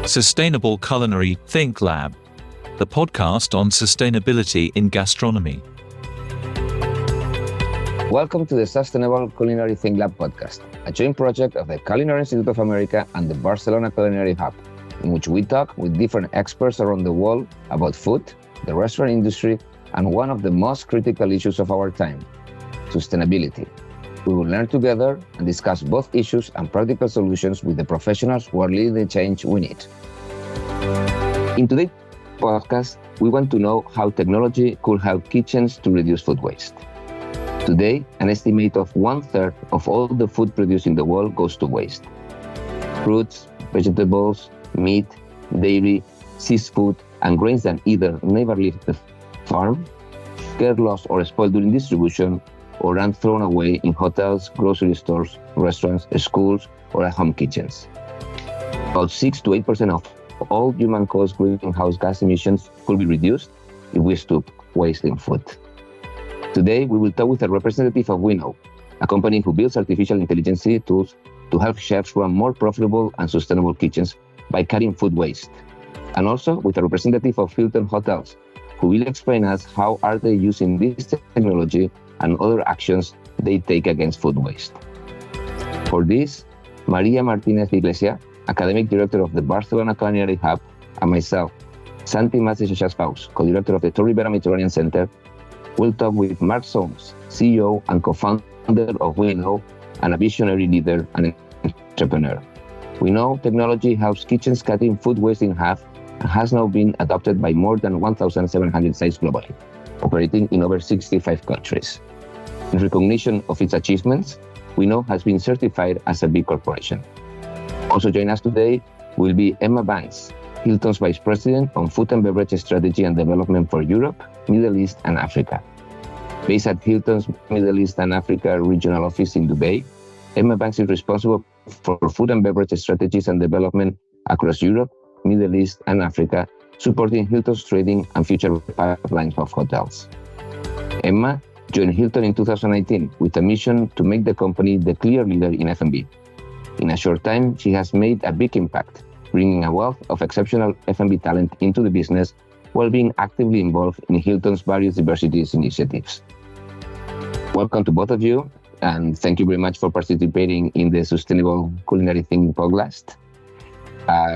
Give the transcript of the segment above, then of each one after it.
Sustainable Culinary ThinkLab, the podcast on sustainability in gastronomy. Welcome to the Sustainable Culinary ThinkLab podcast, a joint project of the Culinary Institute of America and the Barcelona Culinary Hub, in which we talk with different experts around the world about food, the restaurant industry, and one of the most critical issues of our time, sustainability. We will learn together and discuss both issues and practical solutions with the professionals who are leading the change we need. In today's podcast, we want to know how technology could help kitchens to reduce food waste. Today, an estimate of 1/3 of all the food produced in the world goes to waste. Fruits, vegetables, meat, dairy, seafood, and grains that either never leave the farm, get lost or spoiled during distribution, or are thrown away in hotels, grocery stores, restaurants, schools, or at home kitchens. About 6 to 8% of all human-caused greenhouse gas emissions could be reduced if we stop wasting food. Today, we will talk with a representative of Winnow, a company who builds artificial intelligence tools to help chefs run more profitable and sustainable kitchens by cutting food waste. And also with a representative of Hilton hotels, who will explain us how are they using this technology and other actions they take against food waste. For this, Maria Martinez Iglesia, Academic Director of the Barcelona Culinary Hub, and myself, Santi Mas-Paus, Co-Director of the Torre Ribera Mediterranean Center, will talk with Marc Zornes, CEO and co-founder of Winnow, and a visionary leader and entrepreneur. We know technology helps kitchens cutting food waste in half and has now been adopted by more than 1,700 sites globally, operating in over 65 countries. In recognition of its achievements, Winnow has been certified as a B Corporation. Also joining us today will be Emma Banks, Hilton's Vice President on Food and Beverage Strategy and Development for Europe, Middle East, and Africa. Based at Hilton's Middle East and Africa Regional Office in Dubai, Emma Banks is responsible for food and beverage strategies and development across Europe, Middle East, and Africa, supporting Hilton's trading and future pipelines of hotels. Emma joined Hilton in 2019 with a mission to make the company the clear leader in F&B. In a short time, she has made a big impact, bringing a wealth of exceptional F&B talent into the business while being actively involved in Hilton's various diversity initiatives. Welcome to both of you, and thank you very much for participating in the Sustainable Culinary Thinking podcast.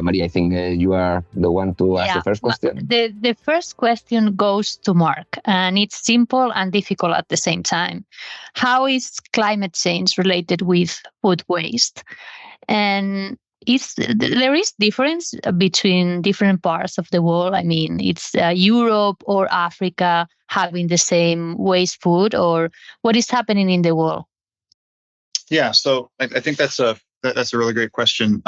Maria, I think you are the one to ask the first question. The first question goes to Marc, and it's simple and difficult at the same time. How is climate change related with food waste? And there is difference between different parts of the world. I mean, it's Europe or Africa having the same waste food, or what is happening in the world? Yeah, so I think that's a really great question.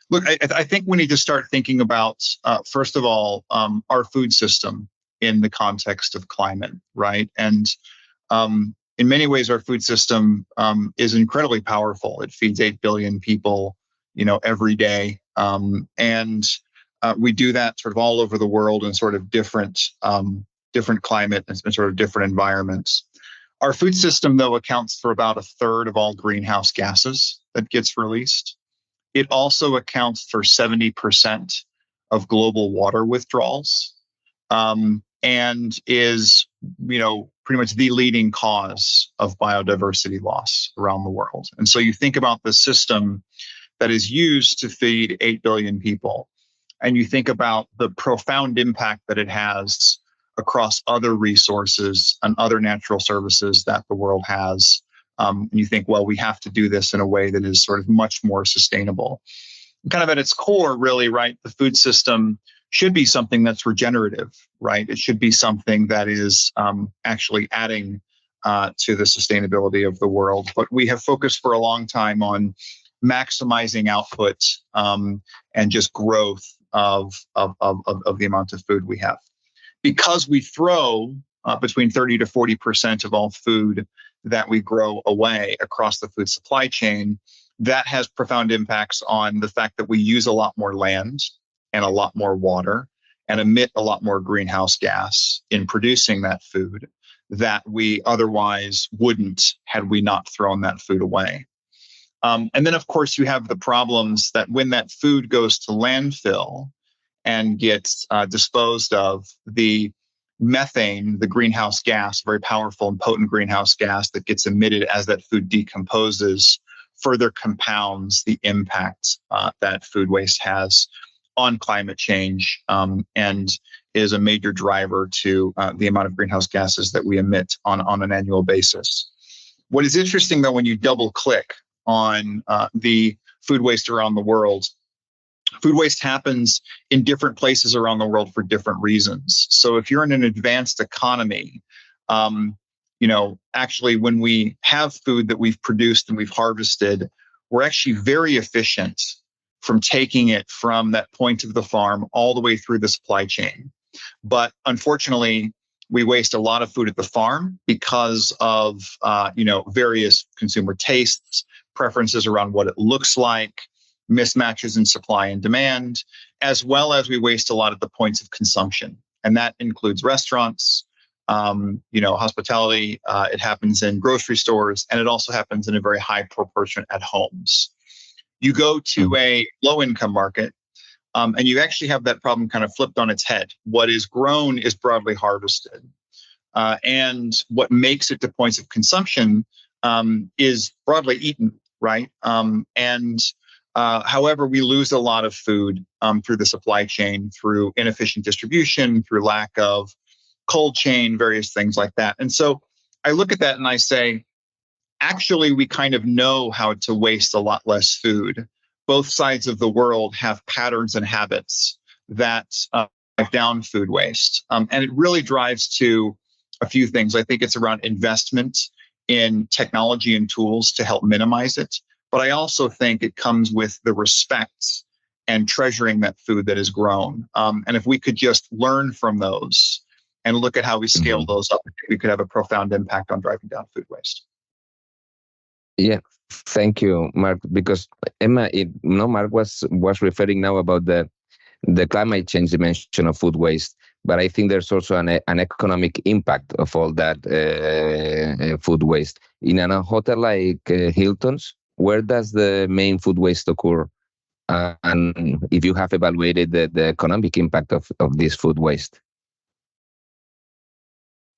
Look, I think we need to start thinking about, first of all, our food system in the context of climate, right? And in many ways, our food system is incredibly powerful. It feeds 8 billion people, every day. And we do that sort of all over the world in sort of different climate and sort of different environments. Our food system, though, accounts for about 1/3 of all greenhouse gases that gets released. It also accounts for 70% of global water withdrawals, and is, pretty much the leading cause of biodiversity loss around the world. And so you think about the system that is used to feed 8 billion people, and you think about the profound impact that it has across other resources and other natural services that the world has. And you think, well, we have to do this in a way that is sort of much more sustainable. Kind of at its core, really, right, the food system should be something that's regenerative, right? It should be something that is actually adding to the sustainability of the world. But we have focused for a long time on maximizing output and just growth of the amount of food we have. Because we throw between 30 to 40% of all food that we grow away across the food supply chain, that has profound impacts on the fact that we use a lot more land and a lot more water and emit a lot more greenhouse gas in producing that food that we otherwise wouldn't had we not thrown that food away. And then, of course, you have the problems that when that food goes to landfill and gets disposed of, the methane, the greenhouse gas, very powerful and potent greenhouse gas that gets emitted as that food decomposes, further compounds the impact that food waste has on climate change, and is a major driver to the amount of greenhouse gases that we emit on an annual basis. What is interesting, though, when you double click on the food waste around the world, food waste happens in different places around the world for different reasons. So if you're in an advanced economy, actually when we have food that we've produced and we've harvested, we're actually very efficient from taking it from that point of the farm all the way through the supply chain. But unfortunately, we waste a lot of food at the farm because of various consumer tastes, preferences around what it looks like, mismatches in supply and demand, as well as we waste a lot at the points of consumption. And that includes restaurants, hospitality. It happens in grocery stores, and it also happens in a very high proportion at homes. You go to a low-income market, and you actually have that problem kind of flipped on its head. What is grown is broadly harvested. And what makes it to points of consumption is broadly eaten, right? However, we lose a lot of food through the supply chain, through inefficient distribution, through lack of cold chain, various things like that. And so I look at that and I say, actually, we kind of know how to waste a lot less food. Both sides of the world have patterns and habits that drive down food waste. And it really drives to a few things. I think it's around investment in technology and tools to help minimize it. But I also think it comes with the respect and treasuring that food that is grown. And if we could just learn from those and look at how we scale those up, we could have a profound impact on driving down food waste. Yeah, thank you, Marc. Because Emma, Marc was referring now about the climate change dimension of food waste, but I think there's also an economic impact of all that food waste. In a hotel like Hilton's, where does the main food waste occur? And if you have evaluated the economic impact of this food waste?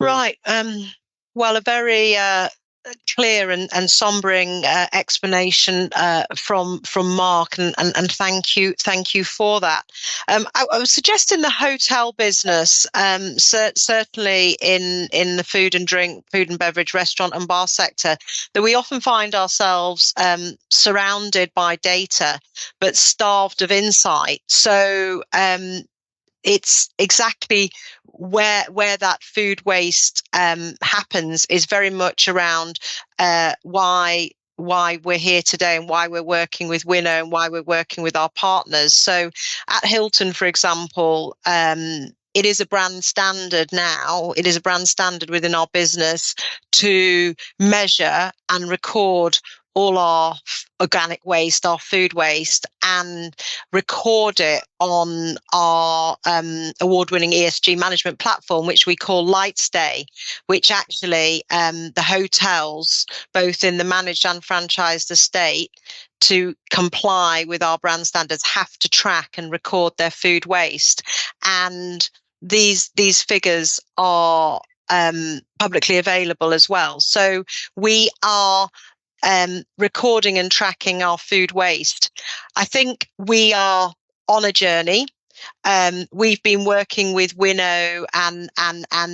Right. Well, a very clear and sombering explanation from Marc, and thank you for that. I was suggesting the hotel business, certainly in the food and beverage, restaurant and bar sector, that we often find ourselves surrounded by data but starved of insight. So it's exactly where that food waste happens is very much around why we're here today and why we're working with Winnow and why we're working with our partners. So at Hilton, for example, it is a brand standard now. It is a brand standard within our business to measure and record all our organic waste, our food waste, and record it on our award-winning ESG management platform, which we call Lightstay, which actually the hotels, both in the managed and franchised estate, to comply with our brand standards, have to track and record their food waste. And these figures are publicly available as well. So we are recording and tracking our food waste. I think we are on a journey. We've been working with Winnow and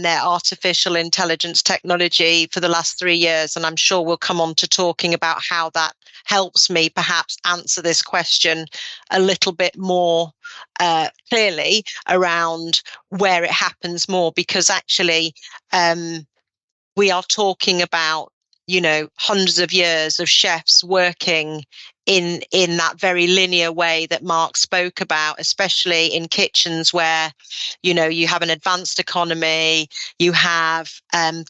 their artificial intelligence technology for the last 3 years, and I'm sure we'll come on to talking about how that helps me perhaps answer this question a little bit more clearly around where it happens more, because actually we are talking about hundreds of years of chefs working in that very linear way that Marc spoke about, especially in kitchens where, you have an advanced economy, you have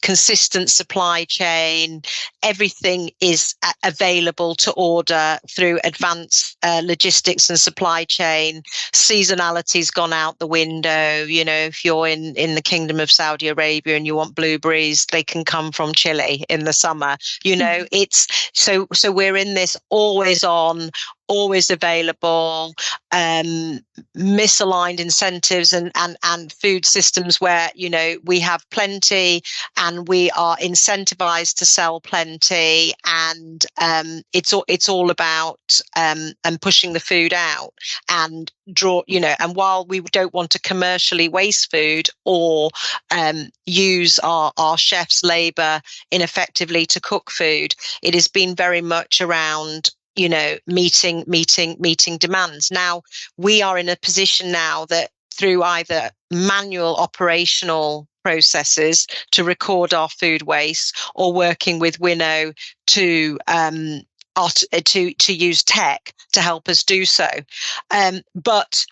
consistent supply chain, everything is available to order through advanced logistics and supply chain. Seasonality's gone out the window. If you're in the Kingdom of Saudi Arabia and you want blueberries, they can come from Chile in the summer. It's so we're in this always on, always available, misaligned incentives and food systems where, we have plenty and we are incentivized to sell plenty, and it's all about and pushing the food out and and while we don't want to commercially waste food or use our chefs' labor ineffectively to cook food, it has been very much around meeting demands. Now we are in a position now that through either manual operational processes to record our food waste or working with Winnow to use tech to help us do so. But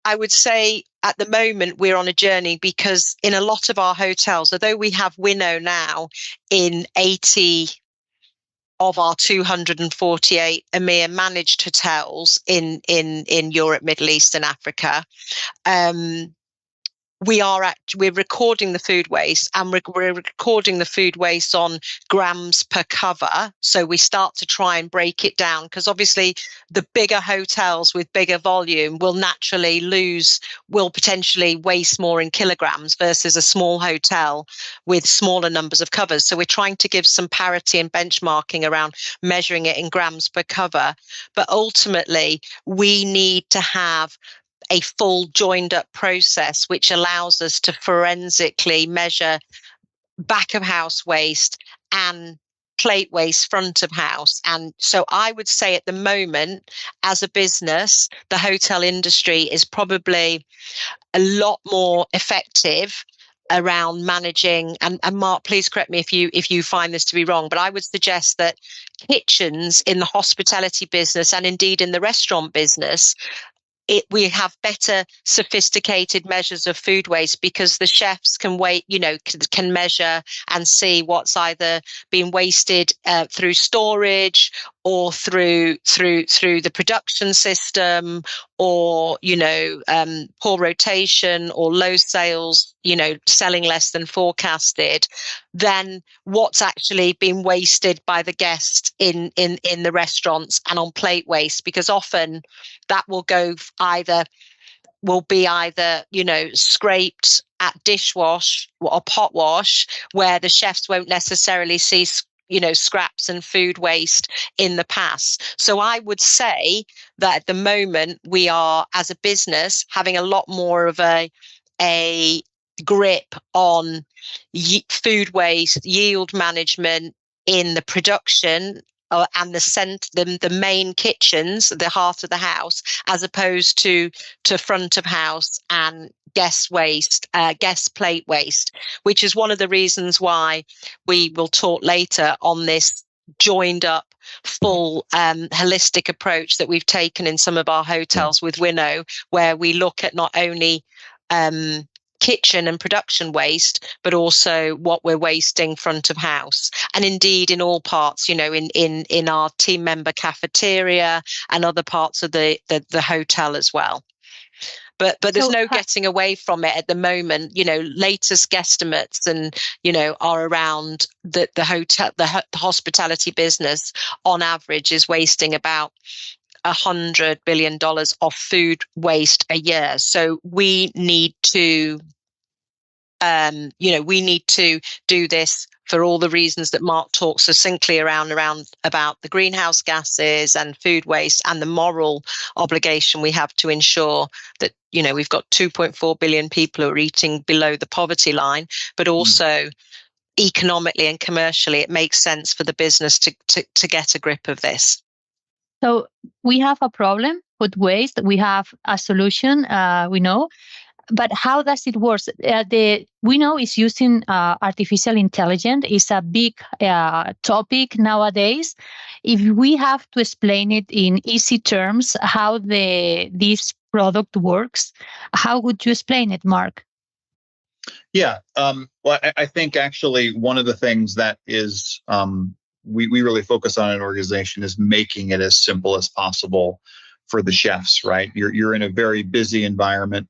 I would say at the moment we're on a journey, because in a lot of our hotels, although we have Winnow now in 80 of our 248 EMEA managed hotels in Europe, Middle East, and Africa, we're recording the food waste, and we're recording the food waste on grams per cover. So we start to try and break it down, because obviously the bigger hotels with bigger volume will potentially waste more in kilograms versus a small hotel with smaller numbers of covers. So we're trying to give some parity and benchmarking around measuring it in grams per cover. But ultimately, we need to have a full joined up process which allows us to forensically measure back of house waste and plate waste front of house. And so I would say at the moment, as a business, the hotel industry is probably a lot more effective around managing, and Marc, please correct me if you find this to be wrong, but I would suggest that kitchens in the hospitality business and indeed in the restaurant business, we have better sophisticated measures of food waste, because the chefs can can measure and see what's either being wasted through storage or through the production system, or poor rotation or low sales, selling less than forecasted, than what's actually been wasted by the guest in the restaurants and on plate waste, because often that will be either scraped at dishwash or pot wash, where the chefs won't necessarily see scraps and food waste in the past. So I would say that at the moment we are, as a business, having a lot more of a grip on food waste, yield management in the production and the main kitchens, the heart of the house, as opposed to front of house and guest plate waste, which is one of the reasons why we will talk later on this joined up full holistic approach that we've taken in some of our hotels with Winnow, where we look at not only kitchen and production waste, but also what we're wasting front of house, and indeed in all parts, in our team member cafeteria and other parts of the hotel as well. But there's no getting away from it at the moment. Latest guesstimates and are around the hotel, the hospitality business on average is wasting about $100 billion of food waste a year. So we need to do this for all the reasons that Marc talks succinctly around about the greenhouse gases and food waste, and the moral obligation we have to ensure that we've got 2.4 billion people who are eating below the poverty line, but also economically and commercially it makes sense for the business to get a grip of this. So we have a problem with waste. We have a solution, we know. But how does it work? The Winnow is using artificial intelligence. It's a big topic nowadays. If we have to explain it in easy terms, how this product works, how would you explain it, Marc? Yeah. Well, I think actually one of the things that is we really focus on in an organization is making it as simple as possible for the chefs, right? You're in a very busy environment,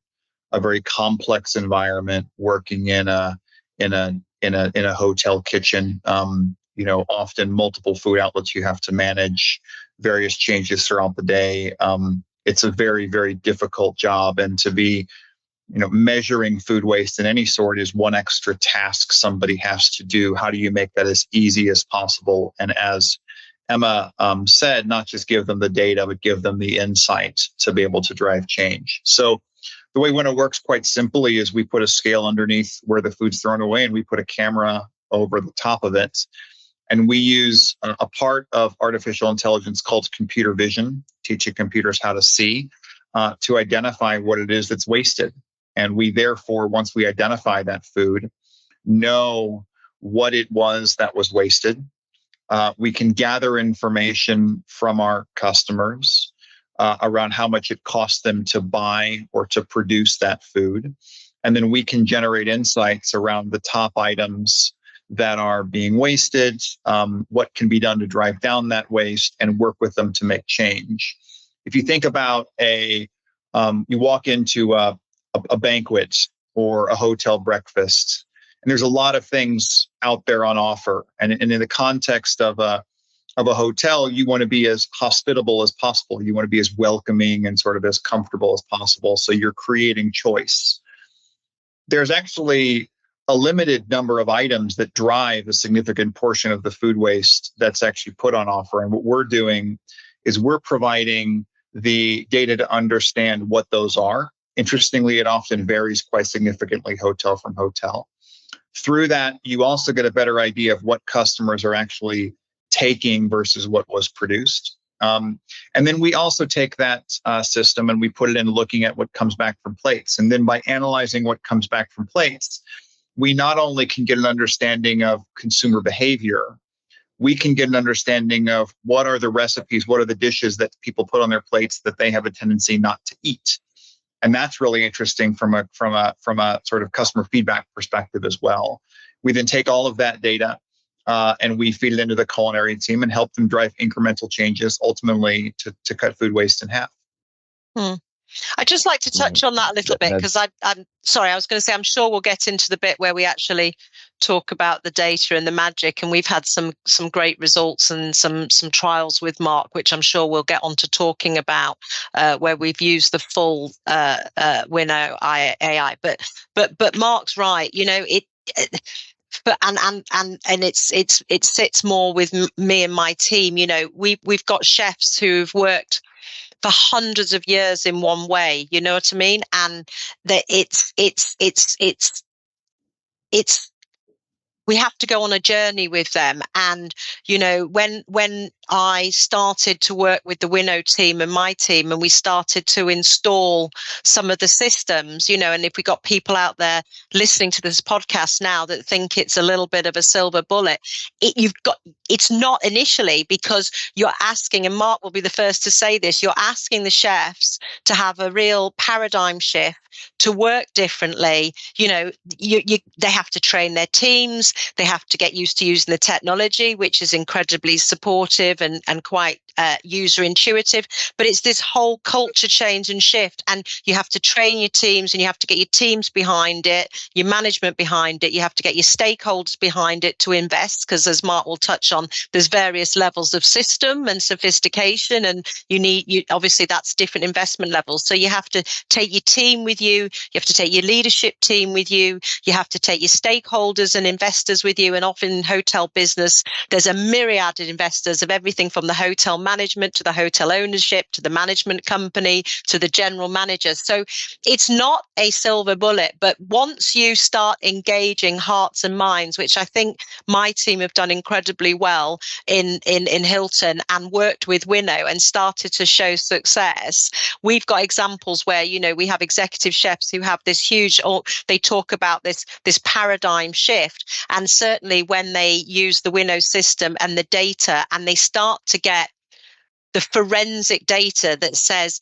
a very complex environment, working in a hotel kitchen. Often multiple food outlets you have to manage, various changes throughout the day. It's a very, very difficult job, and to be measuring food waste in any sort is one extra task somebody has to do. How do you make that as easy as possible? And as Emma said, not just give them the data, but give them the insight to be able to drive change. So the way Winnow works quite simply is we put a scale underneath where the food's thrown away, and we put a camera over the top of it. And we use a part of artificial intelligence called computer vision, teaching computers how to see, to identify what it is that's wasted. And we therefore, once we identify that food, know what it was that was wasted. We can gather information from our customers around how much it costs them to buy or to produce that food. And then we can generate insights around the top items that are being wasted, what can be done to drive down that waste, and work with them to make change. If you think about you walk into a banquet or a hotel breakfast, and there's a lot of things out there on offer. And in the context of a hotel, you want to be as hospitable as possible. You want to be as welcoming and sort of as comfortable as possible. So you're creating choice. There's actually a limited number of items that drive a significant portion of the food waste that's actually put on offer. And what we're doing is we're providing the data to understand what those are. Interestingly, it often varies quite significantly hotel from hotel. Through that, you also get a better idea of what customers are actually taking versus what was produced. And then we also take that system and we put it in looking at what comes back from plates. And then by analyzing what comes back from plates, we not only can get an understanding of consumer behavior, we can get an understanding of what are the recipes, what are the dishes that people put on their plates that they have a tendency not to eat. And that's really interesting from a sort of customer feedback perspective as well. We then take all of that data and we feed it into the culinary team and help them drive incremental changes, ultimately to cut food waste in half. I'd just like to touch on that a little bit, because I'm sorry, I was going to say, I'm sure we'll get into the bit where we actually talk about the data and the magic, and we've had some great results and some trials with Marc, which I'm sure we'll get on to talking about, where we've used the full Winnow AI. But Marc's right, it sits more with me and my team. We've got chefs who've worked for hundreds of years in one way, you know what I mean? And that it's we have to go on a journey with them. And, when I started to work with the Winnow team and my team, and we started to install some of the systems, and if we got people out there listening to this podcast now that think it's a little bit of a silver bullet, it's not initially, because you're asking, and Marc will be the first to say this, you're asking the chefs to have a real paradigm shift, to work differently. They have to train their teams. They have to get used to using the technology, which is incredibly supportive and quite user intuitive. But it's this whole culture change and shift, and you have to train your teams, and you have to get your teams behind it, your management behind it. You have to get your stakeholders behind it to invest, because as Marc will touch on, there's various levels of system and sophistication, and obviously that's different investment levels. So you have to take your team with you. You have to take your leadership team with you. You have to take your stakeholders and investors with you. And often in hotel business, there's a myriad of investors of everything from the hotel management to the hotel ownership to the management company to the general managers. So it's not a silver bullet, but once you start engaging hearts and minds, which I think my team have done incredibly well in Hilton and worked with Winnow and started to show success. We've got examples where, you know, we have executive chefs who have this huge, or they talk about this paradigm shift. And certainly when they use the Winnow system and the data, and they start to get the forensic data that says,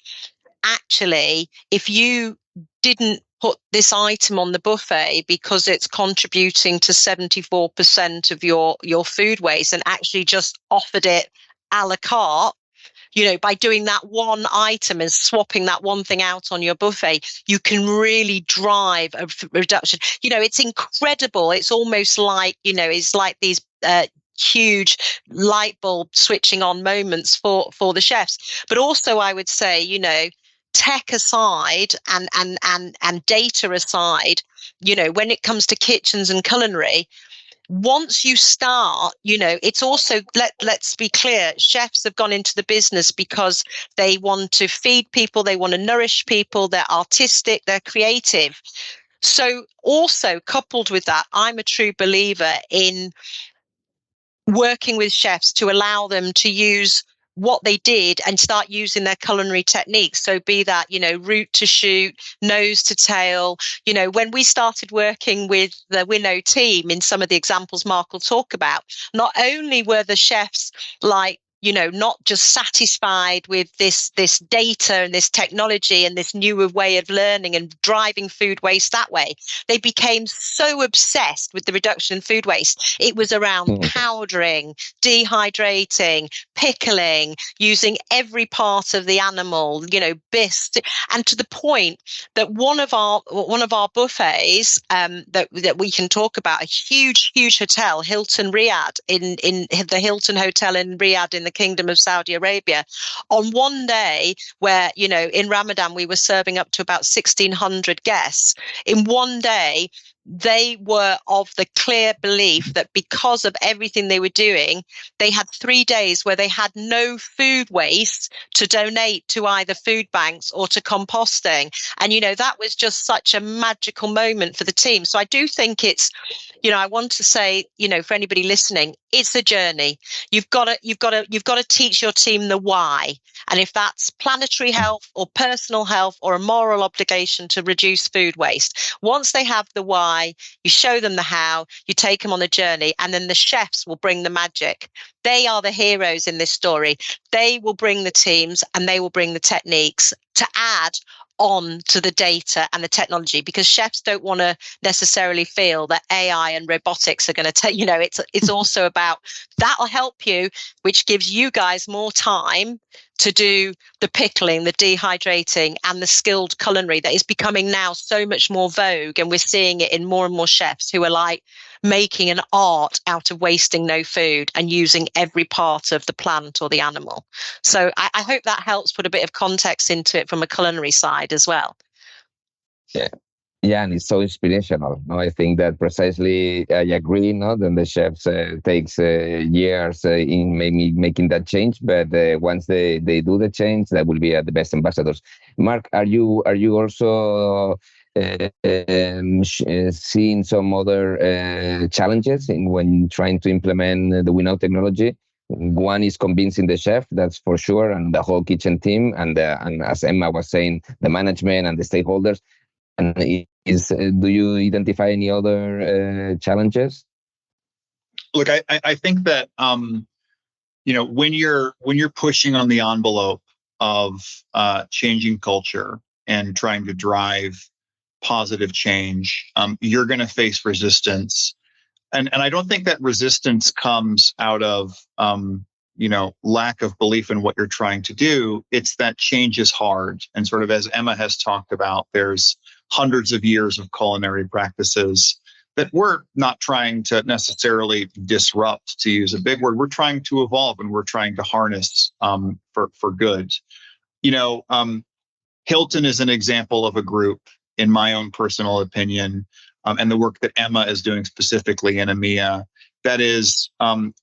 actually, if you didn't put this item on the buffet because it's contributing to 74% of your food waste, and actually just offered it a la carte, you know, by doing that one item and swapping that one thing out on your buffet, you can really drive a reduction. You know, it's incredible. It's almost like, you know, it's like these huge light bulb switching on moments for the chefs. But also, I would say, you know, tech aside and data aside, you know, when it comes to kitchens and culinary, once you start, you know, it's also, let's be clear, chefs have gone into the business because they want to feed people, they want to nourish people, they're artistic, they're creative. So also coupled with that, I'm a true believer in working with chefs to allow them to use what they did and start using their culinary techniques. So be that, you know, root to shoot, nose to tail. You know, when we started working with the Winnow team in some of the examples Marc will talk about, not only were the chefs like, you know, not just satisfied with this data and this technology and this new way of learning and driving food waste that way, they became so obsessed with the reduction in food waste. It was around powdering, dehydrating, pickling, using every part of the animal, you know, bisque, and to the point that one of our buffets that we can talk about, a huge hotel, Hilton Riyadh, in the Hilton Hotel in Riyadh in the Kingdom of Saudi Arabia, on one day where, you know, in Ramadan we were serving up to about 1,600 guests. In one day, they were of the clear belief that because of everything they were doing, they had 3 days where they had no food waste to donate to either food banks or to composting. And, you know, that was just such a magical moment for the team. So I do think it's, you know, I want to say, you know, for anybody listening, it's a journey. You've got to teach your team the why. And if that's planetary health or personal health or a moral obligation to reduce food waste, once they have the why, you show them the how, you take them on a journey, and then the chefs will bring the magic. They are the heroes in this story. They will bring the teams and they will bring the techniques to add on to the data and the technology, because chefs don't want to necessarily feel that AI and robotics are going to take, you know, it's also about that'll help you, which gives you guys more time to do the pickling, the dehydrating, and the skilled culinary that is becoming now so much more vogue. And we're seeing it in more and more chefs who are like making an art out of wasting no food and using every part of the plant or the animal. So I hope that helps put a bit of context into it from a culinary side as well. Yeah, and it's so inspirational. No, I think that precisely I agree. No, then the chefs takes years in maybe making that change, but once they do the change, that will be the best ambassadors. Marc, are you also seeing some other challenges in when trying to implement the Winnow technology? One is convincing the chef, that's for sure, and the whole kitchen team, and as Emma was saying, the management and the stakeholders. And do you identify any other challenges? Look, I think that you know, when you're pushing on the envelope of changing culture and trying to drive positive change, you're going to face resistance, and I don't think that resistance comes out of you know, lack of belief in what you're trying to do. It's that change is hard, and sort of as Emma has talked about, there's hundreds of years of culinary practices that we're not trying to necessarily disrupt, to use a big word. We're trying to evolve, and we're trying to harness for good. You know, Hilton is an example of a group, in my own personal opinion, and the work that Emma is doing specifically in EMEA, that is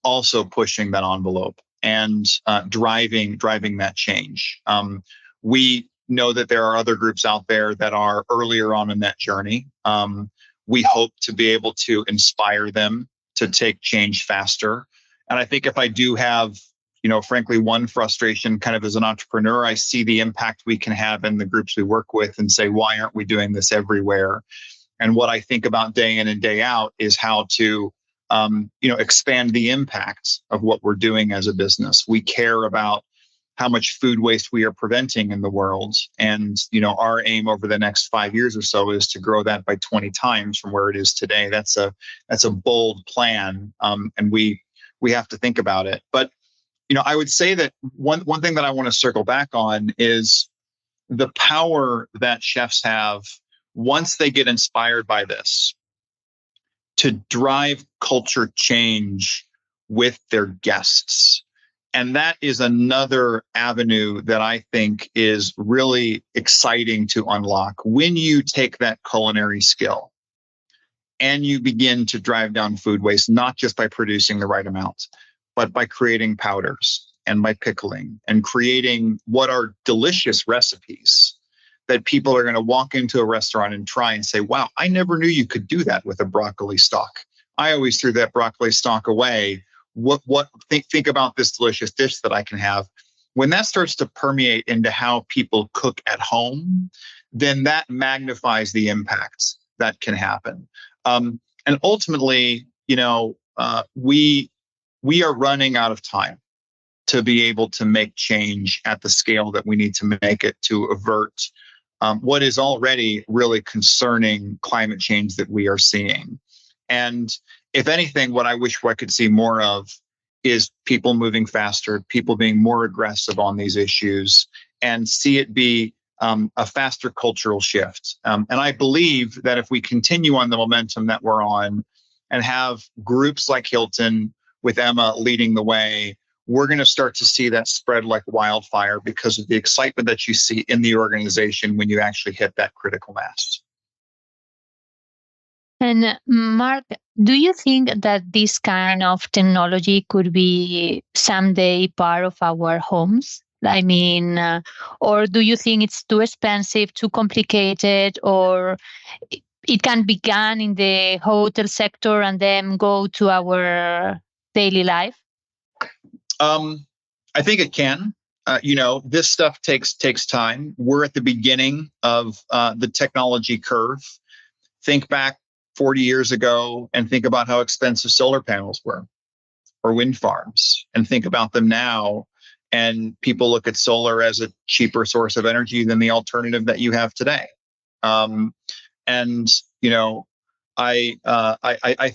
also pushing that envelope. and driving that change. We know that there are other groups out there that are earlier on in that journey. We hope to be able to inspire them to take change faster. And I think if I do have, frankly, one frustration kind of as an entrepreneur, I see the impact we can have in the groups we work with and say, why aren't we doing this everywhere? And what I think about day in and day out is how to, expand the impact of what we're doing as a business. We care about how much food waste we are preventing in the world. And, our aim over the next 5 years or so is to grow that by 20 times from where it is today. That's a bold plan. And we have to think about it. But, I would say that one thing that I want to circle back on is the power that chefs have once they get inspired by this to drive culture change with their guests. And that is another avenue that I think is really exciting to unlock. When you take that culinary skill and you begin to drive down food waste, not just by producing the right amount, but by creating powders and by pickling and creating what are delicious recipes that people are going to walk into a restaurant and try and say, wow, I never knew you could do that with a broccoli stalk. I always threw that broccoli stalk away. Think about this delicious dish that I can have. When that starts to permeate into how people cook at home, then that magnifies the impacts that can happen. And ultimately, we are running out of time to be able to make change at the scale that we need to make it to avert what is already really concerning climate change that we are seeing. And if anything, what I wish I could see more of is people moving faster, people being more aggressive on these issues, and see it be a faster cultural shift. And I believe that if we continue on the momentum that we're on and have groups like Hilton with Emma leading the way, we're going to start to see that spread like wildfire because of the excitement that you see in the organization when you actually hit that critical mass. And Marc, do you think that this kind of technology could be someday part of our homes? I mean, or do you think it's too expensive, too complicated, or it can begin in the hotel sector and then go to our daily life? I think it can. This stuff takes time. We're at the beginning of the technology curve. Think back 40 years ago and think about how expensive solar panels were or wind farms, and think about them now. And people look at solar as a cheaper source of energy than the alternative that you have today. I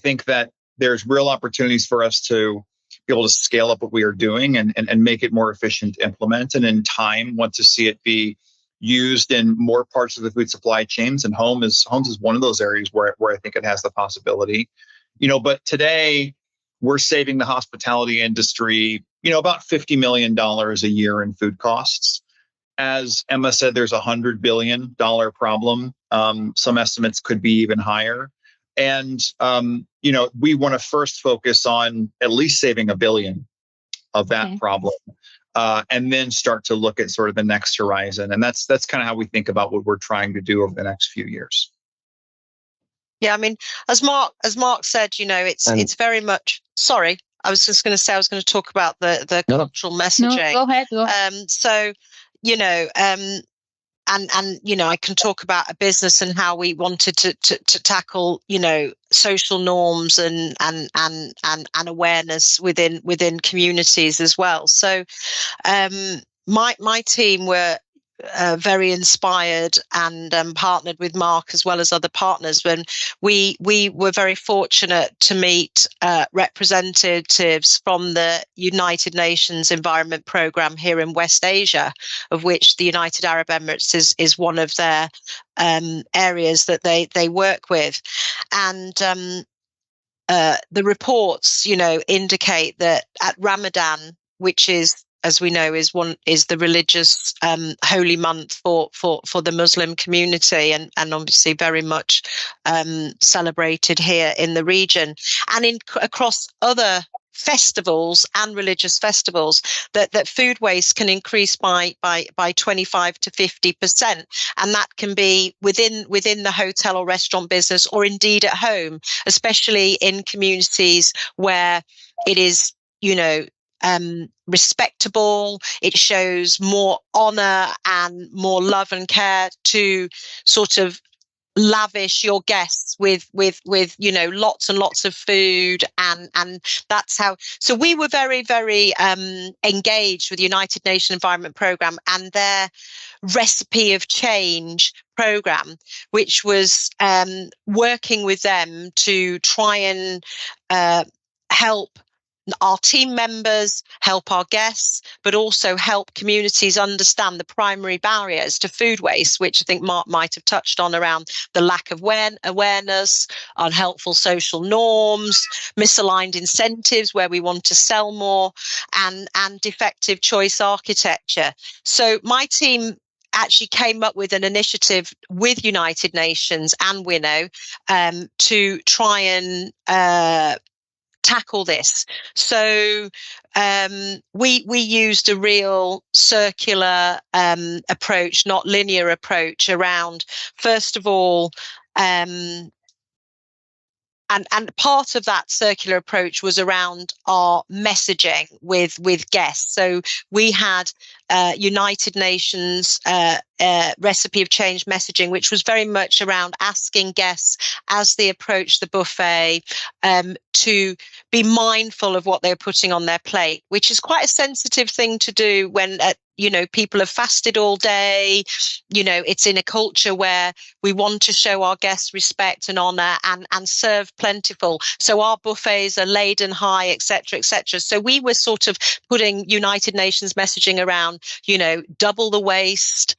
think that there's real opportunities for us to be able to scale up what we are doing and make it more efficient to implement. And in time, want to see it be used in more parts of the food supply chains. And homes is one of those areas where I think it has the possibility. But today we're saving the hospitality industry, about $50 million a year in food costs. As Emma said, there's $100 billion problem. Some estimates could be even higher. And, we want to first focus on at least saving $1 billion of that problem, and then start to look at sort of the next horizon. And that's kind of how we think about what we're trying to do over the next few years. Yeah, I mean, as Marc said, it's very much. Sorry, I was just going to say I was going to talk about the cultural messaging. No, go ahead. I can talk about a business and how we wanted to tackle, social norms and awareness within communities as well. So, my team were very inspired and partnered with Marc as well as other partners when we were very fortunate to meet representatives from the United Nations Environment Programme here in West Asia, of which the United Arab Emirates is one of their areas that they work with. And the reports, indicate that at Ramadan, which is, as we know, is the religious holy month for the Muslim community, and obviously very much celebrated here in the region, and across other festivals and religious festivals, that food waste can increase by 25 to 50%, and that can be within the hotel or restaurant business, or indeed at home, especially in communities where it is, respectable. It shows more honor and more love and care to sort of lavish your guests with lots and lots of food, and that's how. So we were very, very engaged with the United Nations Environment Programme and their Recipe of Change program, which was working with them to try and help our team members, help our guests, but also help communities understand the primary barriers to food waste, which I think Marc might have touched on, around the lack of awareness, unhelpful social norms, misaligned incentives where we want to sell more, and defective choice architecture. So my team actually came up with an initiative with United Nations and Winnow to try and tackle this. So we used a real circular approach, not linear approach, around, first of all, and part of that circular approach was around our messaging with guests. So we had United Nations Recipe of Change messaging, which was very much around asking guests as they approach the buffet to be mindful of what they're putting on their plate, which is quite a sensitive thing to do when people have fasted all day. It's in a culture where we want to show our guests respect and honor and serve plentiful. So our buffets are laden high, etc., etc. So we were sort of putting United Nations messaging around, double the waste,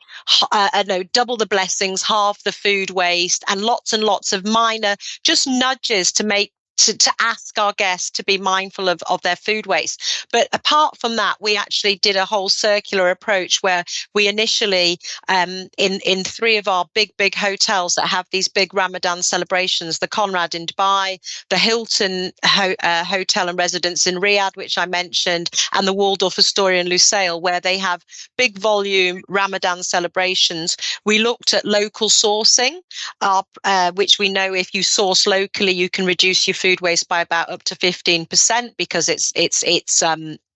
double the blessings, halve the food waste, and lots of minor just nudges to ask our guests to be mindful of their food waste. But apart from that, we actually did a whole circular approach where we initially, in 3 of our big hotels that have these big Ramadan celebrations, the Conrad in Dubai, the Hilton Hotel and Residence in Riyadh, which I mentioned, and the Waldorf Astoria in Lusail, where they have big volume Ramadan celebrations. We looked at local sourcing, which we know if you source locally, you can reduce your food waste by about up to 15%, because it's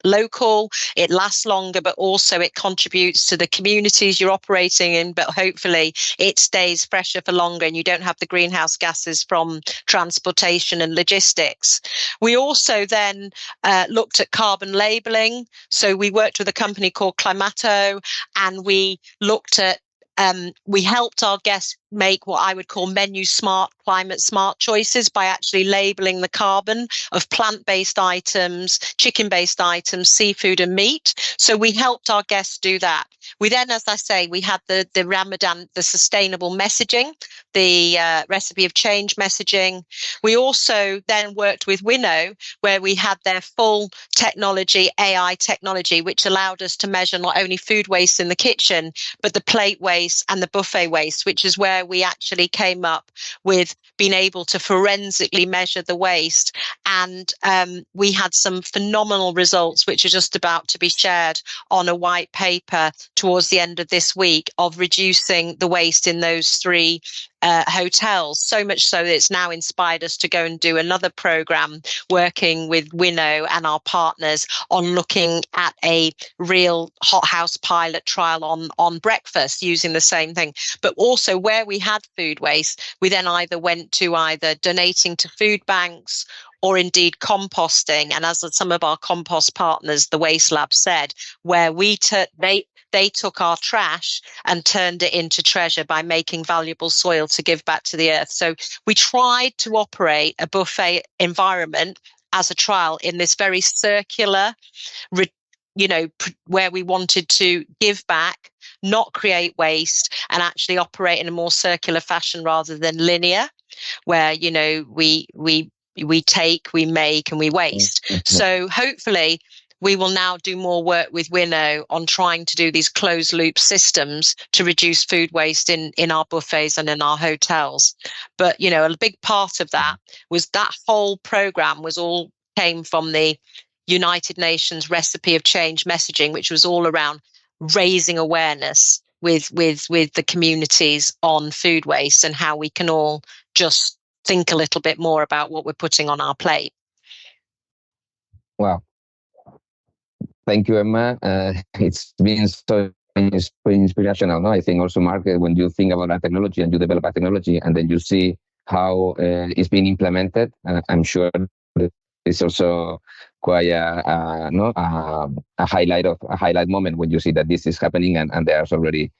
local, it lasts longer, but also it contributes to the communities you're operating in, but hopefully it stays fresher for longer and you don't have the greenhouse gases from transportation and logistics. We also then looked at carbon labeling. So we worked with a company called Climato, and we looked at we helped our guests make what I would call menu smart, climate smart choices by actually labeling the carbon of plant-based items, chicken-based items, seafood and meat. So we helped our guests do that. We then, as I say, we had the Ramadan, the sustainable messaging, the Recipe of Change messaging. We also then worked with Winnow, where we had their full technology, AI technology, which allowed us to measure not only food waste in the kitchen, but the plate waste and the buffet waste, which is where we actually came up with being able to forensically measure the waste. And we had some phenomenal results, which are just about to be shared on a white paper towards the end of this week, of reducing the waste in those 3 hotels, so much so that it's now inspired us to go and do another program working with Winnow and our partners on looking at a real hothouse pilot trial on breakfast using the same thing. But also where we had food waste, we then either went to donating to food banks or indeed composting. And as some of our compost partners, the Waste Lab, said, where they took our trash and turned it into treasure by making valuable soil to give back to the earth. So we tried to operate a buffet environment as a trial in this very circular, where we wanted to give back, not create waste, and actually operate in a more circular fashion rather than linear, where, we take, we make, and we waste. Mm-hmm. So hopefully we will now do more work with Winnow on trying to do these closed loop systems to reduce food waste in our buffets and in our hotels. But, a big part of that was that whole program was all came from the United Nations recipe of change messaging, which was all around raising awareness with the communities on food waste and how we can all just think a little bit more about what we're putting on our plate. Wow. Thank you, Emma. It's been so inspirational. No? I think also, Marc, when you think about a technology and you develop a technology and then you see how it's being implemented, I'm sure that it's also quite a highlight moment when you see that this is happening and there's already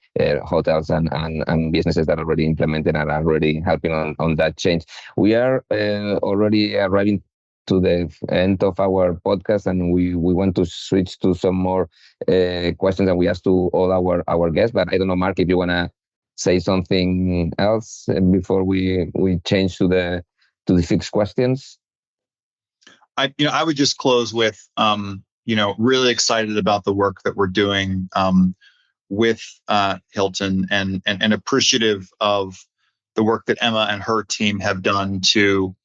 hotels and businesses that are already implemented and are already helping on that change. We are already arriving to the end of our podcast, and we want to switch to some more questions that we ask to all our guests. But I don't know, Marc, if you want to say something else before we change to the fixed questions. I would just close with really excited about the work that we're doing with Hilton and appreciative of the work that Emma and her team have done to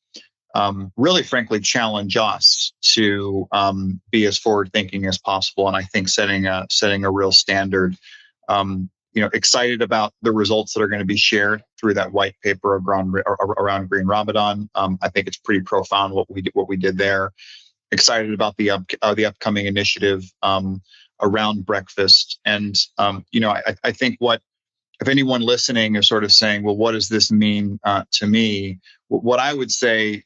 really, frankly, challenge us to be as forward-thinking as possible, and I think setting a real standard. Excited about the results that are going to be shared through that white paper around Green Ramadan. I think it's pretty profound what we did there. Excited about the upcoming initiative around breakfast, and I think if anyone listening is sort of saying, well, what does this mean to me? What I would say,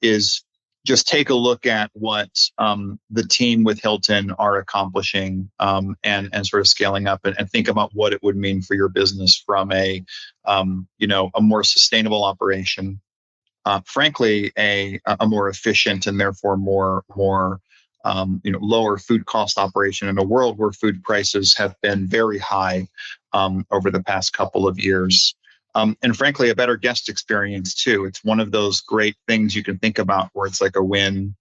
is just take a look at what the team with Hilton are accomplishing and sort of scaling up and think about what it would mean for your business from a more sustainable operation. Frankly, a more efficient and therefore more lower food cost operation in a world where food prices have been very high over the past couple of years. And frankly, a better guest experience too. It's one of those great things you can think about where it's like a win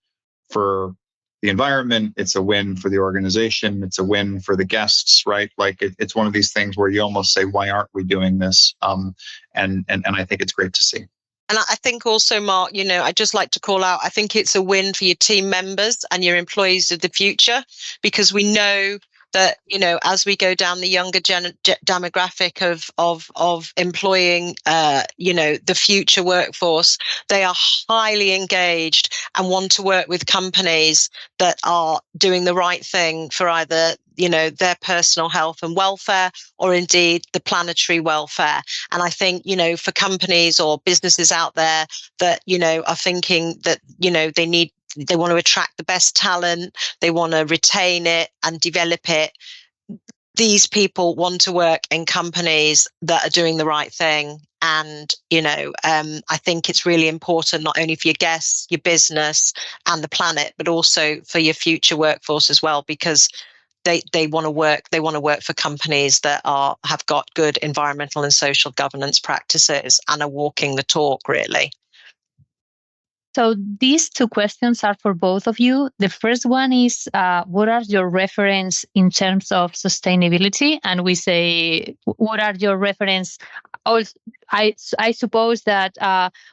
for the environment, it's a win for the organization, it's a win for the guests, right? Like it's one of these things where you almost say, why aren't we doing this? And I think it's great to see. And I think also, Marc, I'd just like to call out, I think it's a win for your team members and your employees of the future, because we know that, as we go down the younger demographic of employing, the future workforce, they are highly engaged and want to work with companies that are doing the right thing for either, their personal health and welfare or indeed the planetary welfare. And I think, for companies or businesses out there that, are thinking that, they want to attract the best talent, they want to retain it and develop it. These people want to work in companies that are doing the right thing. And, I think it's really important, not only for your guests, your business and the planet, but also for your future workforce as well, because they want to work for companies that have got good environmental and social governance practices and are walking the talk, really. So these two questions are for both of you. The first one is, what are your reference in terms of sustainability? And we say, what are your reference? I suppose that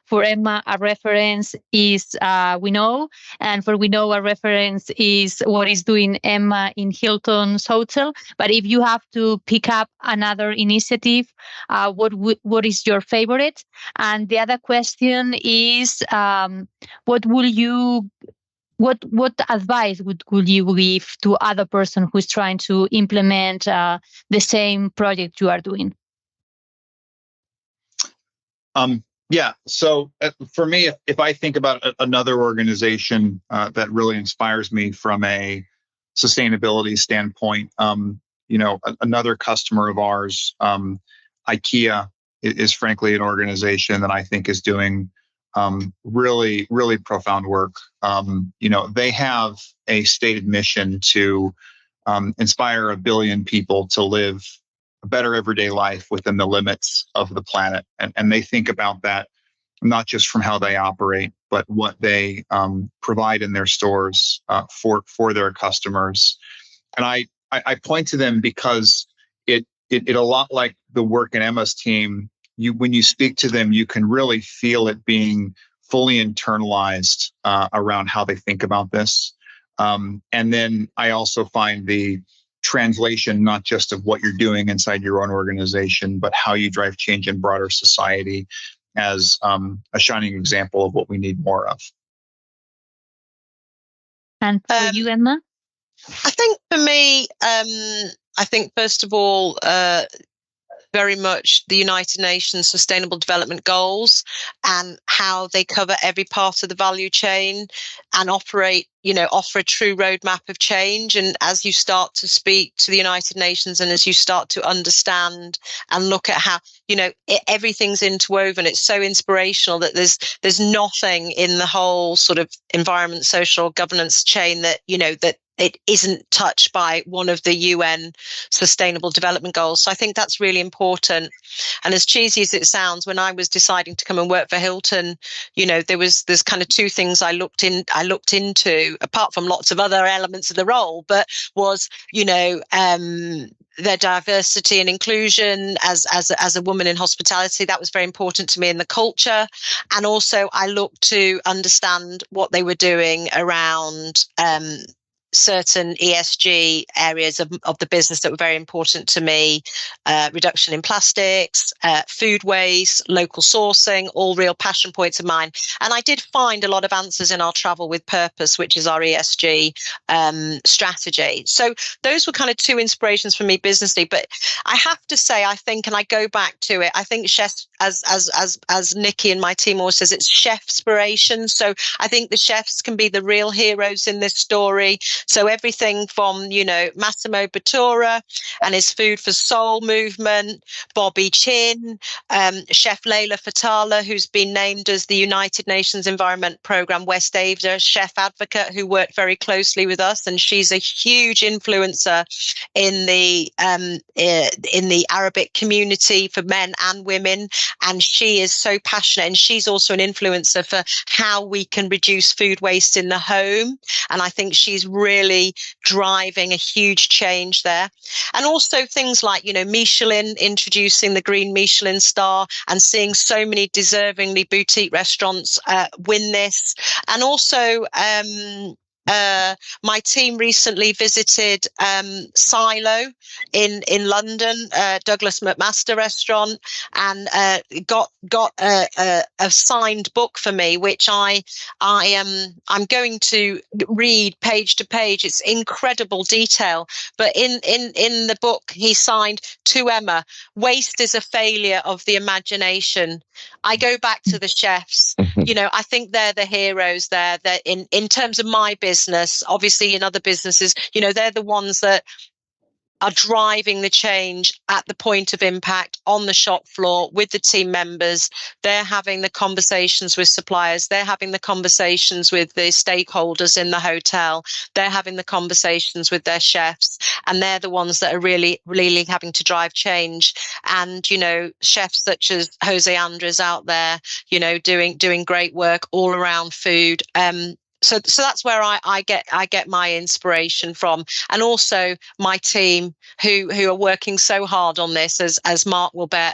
for Emma, a reference is Winnow, and for Winnow, a reference is what is doing Emma in Hilton's hotel. But if you have to pick up another initiative, what is your favorite? And the other question is, what advice would you give to other person who's trying to implement the same project you are doing? So for me, if I think about another organization that really inspires me from a sustainability standpoint, another customer of ours, IKEA, is frankly an organization that I think is doing really, really profound work. They have a stated mission to inspire 1 billion people to live a better everyday life within the limits of the planet. And they think about that not just from how they operate, but what they provide in their stores for their customers. And I point to them because it a lot like the work in Emma's team, when you speak to them, you can really feel it being fully internalized around how they think about this. And then I also find the translation, not just of what you're doing inside your own organization, but how you drive change in broader society as a shining example of what we need more of. And for you, Emma? I think for me, I think first of all, very much the United Nations Sustainable Development Goals and how they cover every part of the value chain and offer a true roadmap of change. And as you start to speak to the United Nations and as you start to understand and look at how, everything's interwoven, it's so inspirational that there's nothing in the whole sort of environment, social governance chain that, that it isn't touched by one of the UN Sustainable Development Goals. So I think that's really important. And as cheesy as it sounds, when I was deciding to come and work for Hilton, there's kind of two things I looked into, apart from lots of other elements of the role, but was, their diversity and inclusion as a woman in hospitality. That was very important to me in the culture. And also I looked to understand what they were doing around certain ESG areas of the business that were very important to me, reduction in plastics, food waste, local sourcing, all real passion points of mine. And I did find a lot of answers in our Travel with Purpose, which is our ESG strategy. So those were kind of two inspirations for me businessly. But I have to say, I think, and I go back to it, I think chefs, as Nikki and my team always says, it's chefspiration. So I think the chefs can be the real heroes in this story. So everything from, Massimo Bottura and his Food for Soul movement, Bobby Chin, Chef Leila Fatala, who's been named as the United Nations Environment Programme West Asia chef advocate, who worked very closely with us, and she's a huge influencer in the Arabic community for men and women, and she is so passionate, and she's also an influencer for how we can reduce food waste in the home, and I think she's really driving a huge change there. And also things like, Michelin, introducing the green Michelin star and seeing so many deservingly boutique restaurants win this. And also my team recently visited Silo in London, Douglas McMaster restaurant, and got a signed book for me, which I'm going to read page to page. It's incredible detail. But in the book, he signed, "To Emma, waste is a failure of the imagination." I go back to the chefs. I think they're the heroes there. That in terms of my business, obviously in other businesses, they're the ones that are driving the change at the point of impact on the shop floor with the team members. They're having the conversations with suppliers. They're having the conversations with the stakeholders in the hotel. They're having the conversations with their chefs. And they're the ones that are really, really having to drive change. And, chefs such as Jose Andres out there, doing great work all around food. So that's where I get my inspiration from, and also my team who are working so hard on this, as Marc will bear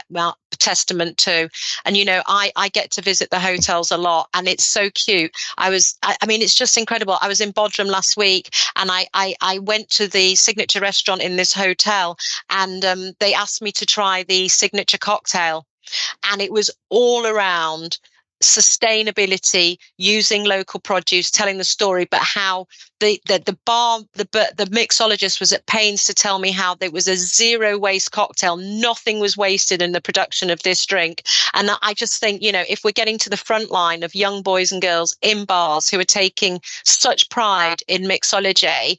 testament to. And I get to visit the hotels a lot, and it's so cute. It's just incredible. I was in Bodrum last week, and I went to the signature restaurant in this hotel, and they asked me to try the signature cocktail, and it was all around sustainability, using local produce, telling the story, but how the mixologist was at pains to tell me how there was a zero waste cocktail. Nothing was wasted in the production of this drink. And I just think, if we're getting to the front line of young boys and girls in bars who are taking such pride in mixology,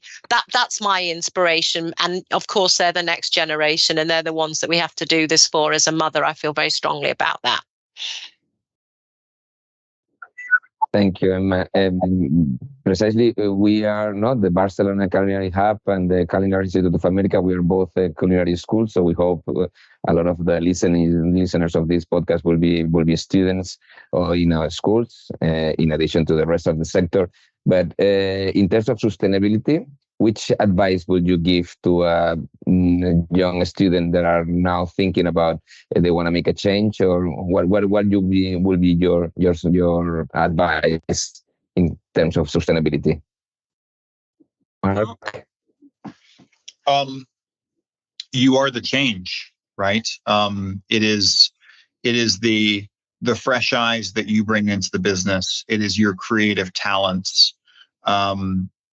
that's my inspiration. And of course, they're the next generation, and they're the ones that we have to do this for. As a mother, I feel very strongly about that. Thank you, Emma. Precisely, we are not the Barcelona Culinary Hub and the Culinary Institute of America. We are both culinary schools, so we hope a lot of the listeners of this podcast will be students in our schools, in addition to the rest of the sector. But in terms of sustainability, which advice would you give to a young student that are now thinking about if they want to make a change, or what will be your advice in terms of sustainability? Marc? You are the change, right? It is the fresh eyes that you bring into the business. It is your creative talents.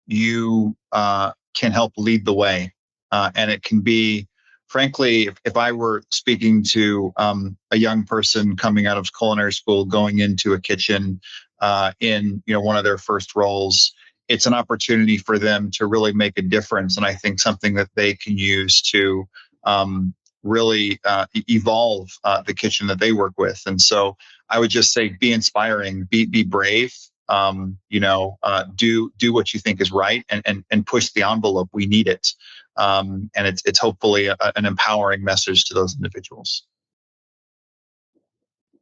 You can help lead the way, and it can be, frankly, if I were speaking to a young person coming out of culinary school, going into a kitchen in one of their first roles, it's an opportunity for them to really make a difference, and I think something that they can use to really evolve the kitchen that they work with. And so I would just say, be inspiring, be brave, do what you think is right, and push the envelope. We need it. And it's hopefully an empowering message to those individuals.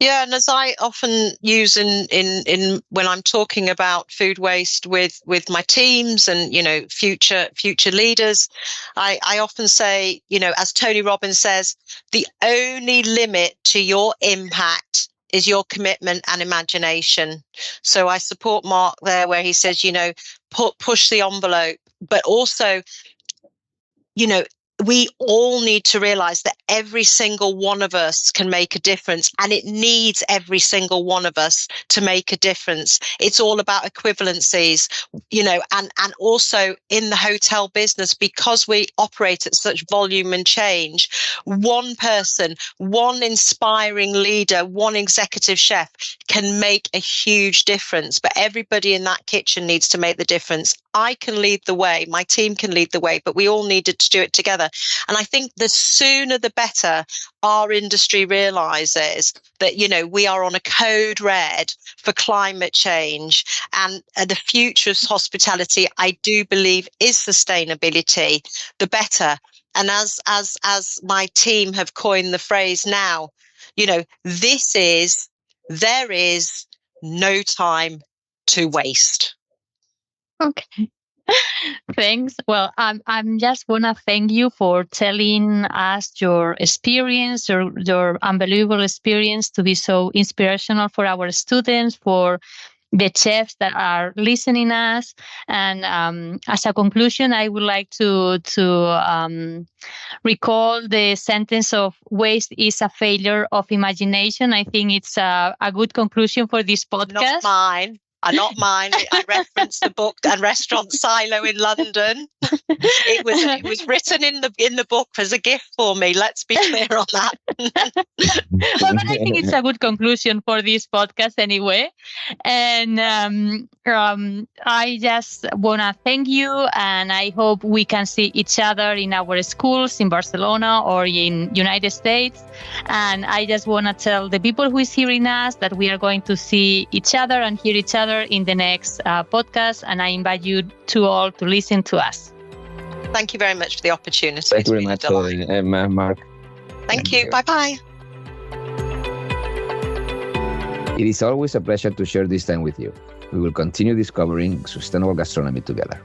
Yeah, and as I often use in when I'm talking about food waste with my teams and future leaders, I often say, as Tony Robbins says, the only limit to your impact is your commitment and imagination. So I support Marc there where he says, push the envelope, but also, we all need to realize that every single one of us can make a difference, and it needs every single one of us to make a difference. It's all about equivalencies, and also in the hotel business, because we operate at such volume and change, one person, one inspiring leader, one executive chef can make a huge difference, but everybody in that kitchen needs to make the difference. I can lead the way, my team can lead the way, but we all needed to do it together. And I think the sooner the better our industry realizes that, we are on a code red for climate change, and the future of hospitality, I do believe, is sustainability, the better. And as my team have coined the phrase now, there is no time to waste. Okay. Thanks. Well, I'm just wanna thank you for telling us your experience, your unbelievable experience, to be so inspirational for our students, for the chefs that are listening us. And as a conclusion, I would like to recall the sentence of waste is a failure of imagination. I think it's a good conclusion for this podcast. Not mine. I referenced the book and restaurant silo in London. It was written in the book as a gift for me. Let's be clear on that. Well, but I think it's a good conclusion for this podcast anyway. And I just want to thank you, and I hope we can see each other in our schools in Barcelona or in United States. And I just want to tell the people who is hearing us that we are going to see each other and hear each other in the next podcast, and I invite you to all to listen to us. Thank you very much for the opportunity. Thank you very much, Marc. Thank you. Bye-bye. It is always a pleasure to share this time with you. We will continue discovering sustainable gastronomy together.